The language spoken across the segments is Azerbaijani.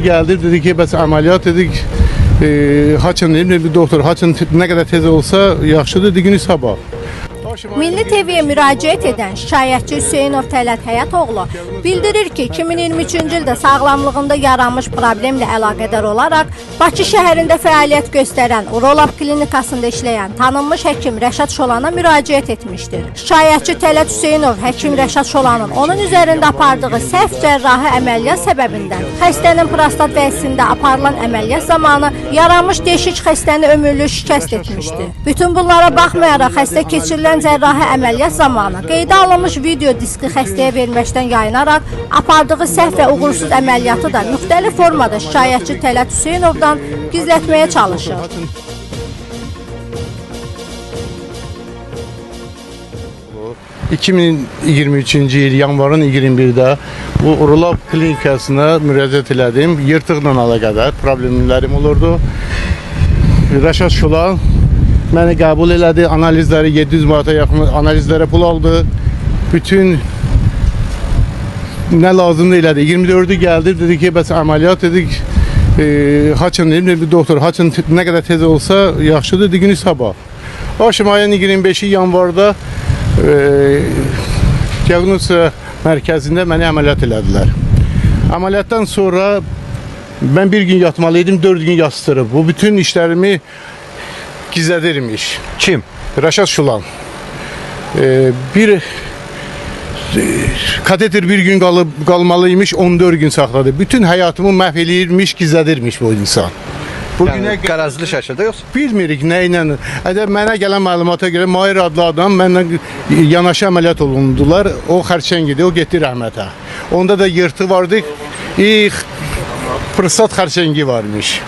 Geldi dedi ki bəs ameliyat dedik. Haçın dedim bir doktor haçın ne kadar tez olsa yaxşıdır gün sabah. Milli TV'ye müraciət edən şikayətçi Hüseynov Tələt Həyatoğlu bildirir ki, 2023-cü ildə sağlamlığında yaranmış problemlə əlaqədar olaraq Bakı şəhərində fəaliyyət göstərən Urolab klinikasında işləyən tanınmış həkim Rəşad Şolana müraciət etmişdir. Şikayətçi Tələt Hüseynov həkim Rəşad Şolanın onun üzərində apardığı səhv cərrahi əməliyyat səbəbindən xəstənin prostat vəzisində aparılan əməliyyat zamanı yaranmış deşik xəstəni ömürlük şikəst etmişdir. Bütün bunlara baxmayaraq xəstə keçirilən cərrahi əməliyyat zamanı qeydə alınmış video diski xəstəyə verməkdən yayınaraq apardığı səhv və uğursuz əməliyyatı da müxtəlif formada şikayətçi Tələt Hüseynovdan gizlətməyə çalışır. ...2023-cü il yanvarın 21-də bu Urolab klinikasına müraciət elədim. Yırtıqla əlaqədar problemlərim olurdu. Rəşad Şolan məni qəbul elədi. Analizləri 700 manata yaxın analizlərə pul aldı. Bütün nə lazımdı elədi. 24'ü gəldi. Dedi ki bəs ameliyat dedik. Haçın dedim bir doktor haçın ne kadar tez olsa yaxşıdır günü sabah. Başım ayın 25'i yanvarda diagnostika mərkəzində məni əməliyyat elədilər. Əməliyyatdan sonra ben bir gün yatmalıydım, 4 gün yastırıb. Bu bütün işlerimi gizledirmiş. Kim? Rəşad Şolan. Bir kateter bir gün qalmalıymış, 14 gün saxladı. Bütün həyatımı məhv eləyirmiş, gizledirmiş bu insan. Yəni qarazlı şəkildə yoxsa? Bilmirik nə ilə. Əgər mənə gələn məlumata görə Mahir adlı adam mənlə yanaşı əməliyyat olundular. O xərçəng idi, o getdi rəhmətə. Onda da yırtı vardı. Prostat xərçəngi varmış.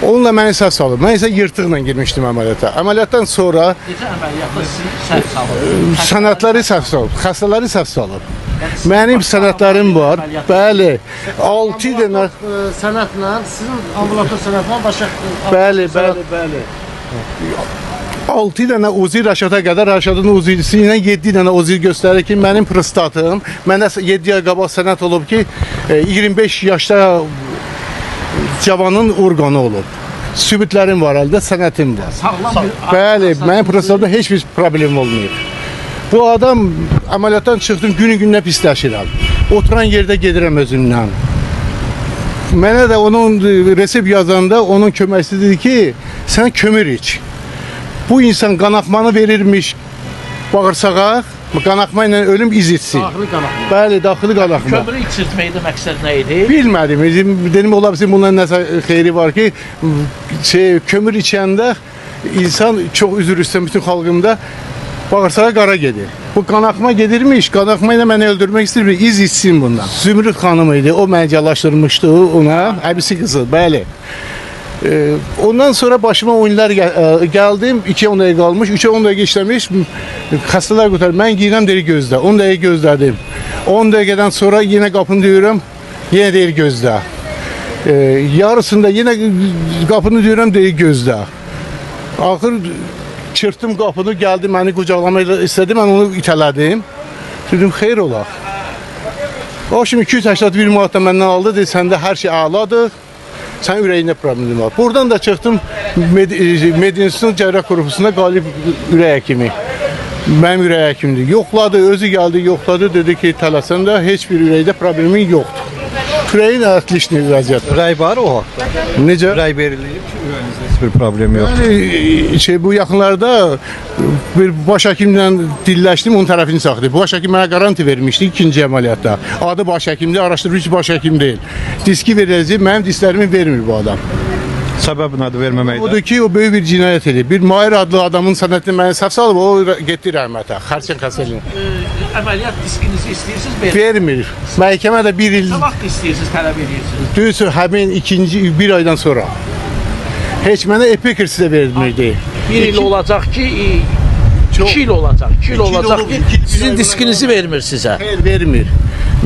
Onunla məni səhv salıb. Mən isə yırtıqla girmişdim əməliyyata. Əməliyyatdan sonra necə əməliyyatda səhv salıb? sənədləri səhv salıb, xəstələri səhv salıb. Mənim sənədlərim var. Bəli. 6 dənə Sənədlə, sizin ambulator sənədlə başa... Bəli. 6 dənə uzun Rəşada qədər, Rəşadın uzunluğu ilə 7 dənə uzun göstərir ki, mənim prostatım, mənə 7 ay qabaq sənəd olub ki, 25 yaşda cavanın orqanı olub. Sübutlərim var əldə, sənətim var. Sağlam bir... Bəli, mənim prostatımda heç bir problem olmayıb. Bu adam əməliyyatdan çıxdım, günü-gününə pisləşirəm. Oturan yerdə gedirəm özümdən. Mənə də onun resept yazanda onun köməkçisi dedi ki, sən kömür iç. Bu insan qanaxmanı verirmiş bağırsağa, qanaxma ilə ölüm iz içsin. Daxili qanaxma. Bəli, daxili qanaxma. Kömürü içirtməkdə məqsəd nə idi? Bilmədim. Dedim ola bilsin bundan nəsə xeyri var ki, kömür içəndə insan çox üzr istəyirəm bütün xalqımda bağırsağa qara gedir. Bu qanaxma gedirmiş, qanaxma ilə məni öldürmək istəyir, iz içsin bundan. Zümrüd xanım idi, o məni calaşdırmışdı ona, əbisi qızı, bəli. Ondan sonra başıma oyunlar gəldim, 2-10 dəqiqə qalmış, 3-10 dəqiqə işləmiş, xəstələr qurtarır. Mən girirəm, deyir gözlə, 10 dəqiqə gözlədim. 10 dəqiqədən sonra yenə qapını döyürəm, yenə deyir gözlə. Yarısında yenə qapını döyürəm, deyir gözlə. Axır çırptım qapını, gəldi məni qucaqlamaq istədi, mən onu itələdim. Dedim, xeyr olaq. O şimdi 281 manatdan məndən aldı, dedi, səndə hər şey əladır, sən ürəyində problemim var. Buradan da çıxdım Medinstitut Cərrah Korpusuna qalib ürək həkimi. Mənim ürək həkimdir. Yoxladı, özü gəldi, yoxladı, dedi ki, tələsəndə heç bir ürəkdə problemin yoxdur. Ürəyin ərtlişdir vəziyyət. Rəy var o haqda. Necə? Rəy verilib ki, ürəyinizdə heç bir problem yoxdur. Yani, bu yaxınlarda bir baş həkimlə dilləşdim, onun tərəfini saxlayıb. Bu baş həkim mənə garanti vermişdi ikinci əməliyyatda. Adı baş həkimdir, araşdırıcı baş həkim deyil. Diski veriləcək, mənim disklərimi vermir bu adam. Səbəb nədir verməməkdə? Odur ki, o böyük bir cinayət edir. Bir Mahir adlı adamın sənətini mənə səhv salıb, o getdi rəhmətə, xərçəng xəstəliyinə. Əməliyyat diskinizi istəyirsiniz, Vermir. Məhkəmə də bir il... Nə vaxt istəyirsiniz, tələb edirsiniz? Düz həmin bir aydan sonra. Heç mənə epikirsi də verilmirdi. Bir il olacaq ki, 2 il olacaq. 2 il olacaq ki, sizin diskinizi vermir sizə. Xeyr, vermir.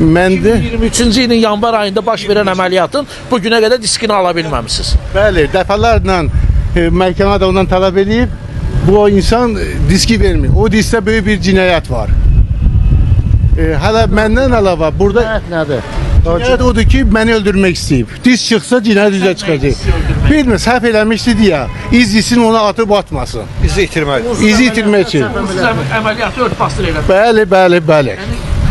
Məndə 2023-cü ilin yanvar ayında baş verən əməliyyatın bu günə qədər diskini ala bilməmisiniz. Bəli, dəfələrlə məhkəmə də ondan tələb edib, bu insan diski vermir. O diskdə böyük bir cinayət var. Hələ məndən əlavə burada Nədir? cinayət odur ki, məni öldürmək istəyib. Diz çıxsa cinayət üzə çıxacaq. Bilmir, səhv eləmişdi deyə izlisin ona atıb atmasın. İzi itirmək. İzi itirmək üçün. Siz əməliyyatı örtbasdır elədim. Bəli.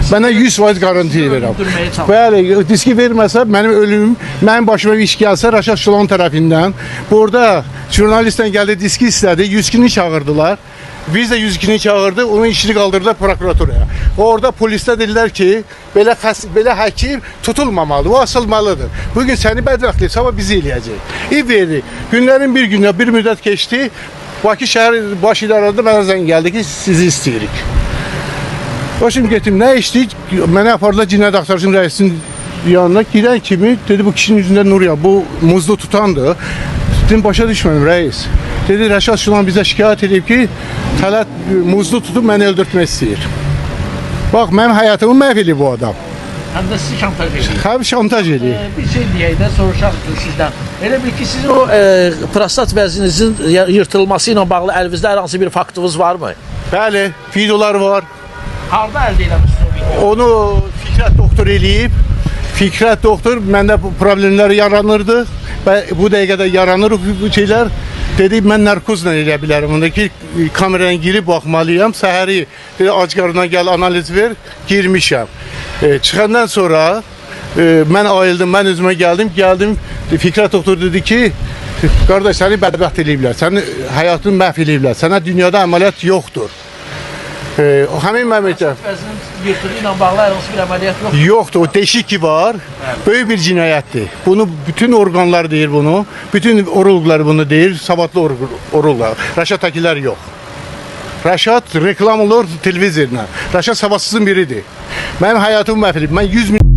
Mənə 100% garanti verirəm. Öldürməyə çalışır. Bəli, diski verməsə mənim ölümüm, mənim başıma bir iş gəlsə Rəşad Şulan tərəfindən. Burada jurnalistdən gəldi, diski istədi, 102-ni çağırdılar. Biz də 102-ni çağırdı, onun işini qaldırdılar prokuraturaya. Orada polislər dedilər ki, belə həkim tutulmamalıdır, o asılmalıdır. Bugün səni bədbəxtlik, sabah bizi eləyəcək. verdi. Günlərin bir günə bir müddət keçdi. Bakı şəhər baş idarədə mənə zəng gəldi ki, sizi istəyirik. O şimdi getdim, nə işdik? Mənə apardılar cinayət axtarışının rəisinin yanına. Girən kimi dedi bu kişinin yüzündə nur ya, bu muzlu tutandı. Dedim başa düşmədim rəis. Dedi Rəşad Şulan bizə şikayət edib ki, Tələt muzlu tutub məni öldürtmək istəyir. Bax, mənim həyatımı məhv edib bu adam. Həm də sizi şantaj edir. Həm şantaj edib. Bir şey deyək də soruşaq sizdən. Elə bil ki, sizin o prostat vəzinizin yırtılması ilə bağlı əlinizdə hər hansı bir faktınız varmı? Bəli, videolar var. Harda əldə eləmişsiniz o videonu? Onu Fikrət doktor eləyib. Fikrət doktor məndə bu problemlər yaranırdı. Və bu dəqiqədə yaranır bu şeylər. Dedi mən narkozla eləyə bilərəm. Ondakı kameraya girib baxmalıyam. Səhəri dedi ac qarnına gəl analiz ver. Girmişəm. Çıxandan sonra mən ayıldım, mən özümə gəldim. Fikrət doktor dedi ki, qardaş səni bədbəxt eləyiblər. Sənin həyatını məhv eləyiblər. Sənə dünyada əməliyyat yoxdur. Həmin məmləkət Vəzinin yırtığı ilə bağlı hər hansı bir əməliyyat yoxdur. yoxdur. O deşik ki var. Böyük bir cinayətdir. Bunu bütün orqanlar deyir bunu. Bütün orqanlar bunu deyir. Savadlı orqanlar. Rəşad Təkilər yox. Rəşad reklam olur televizorla. Rəşad savadsızın biridir. Mənim həyatımı məhv edib. Mən 100 min